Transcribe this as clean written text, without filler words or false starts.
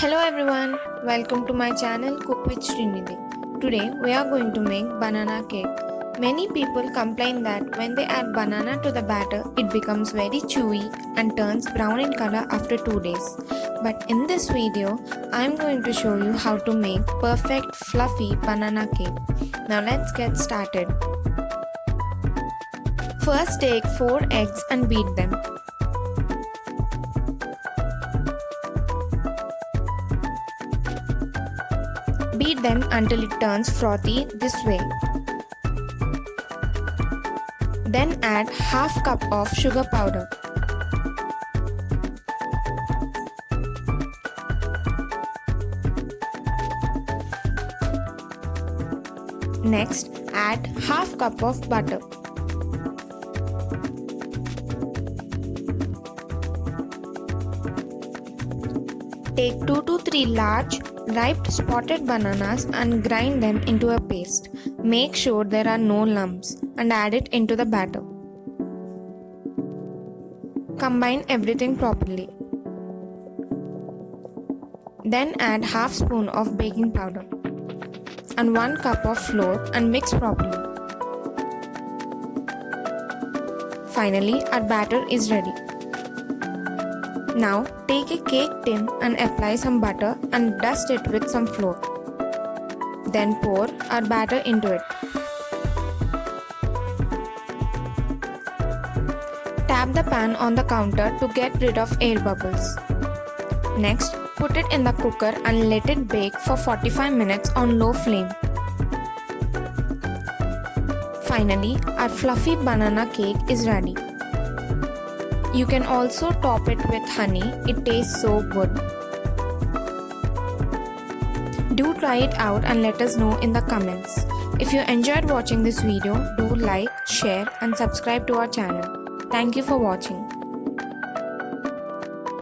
Hello everyone, welcome to my channel Cook with Srinidhi. Today we are going to make banana cake. Many people complain that when they add banana to the batter, it becomes very chewy and turns brown in color after 2 days. But in this video, I am going to show you how to make perfect fluffy banana cake. Now let's get started. First take 4 eggs and beat them. Beat them until it turns frothy this way. Then add half cup of sugar powder. Next, add half cup of butter. Take 2 to 3 large ripe spotted bananas and grind them into a paste. Make sure there are no lumps and add it into the batter. Combine everything properly. Then add half spoon of baking powder and 1 cup of flour and mix properly. Finally, our batter is ready. Now take a cake tin and apply some butter and dust it with some flour. Then pour our batter into it. Tap the pan on the counter to get rid of air bubbles. Next, put it in the cooker and let it bake for 45 minutes on low flame. Finally, our fluffy banana cake is ready. You can also top it with honey, it tastes so good. Do try it out and let us know in the comments. If you enjoyed watching this video, do like, share and subscribe to our channel. Thank you for watching.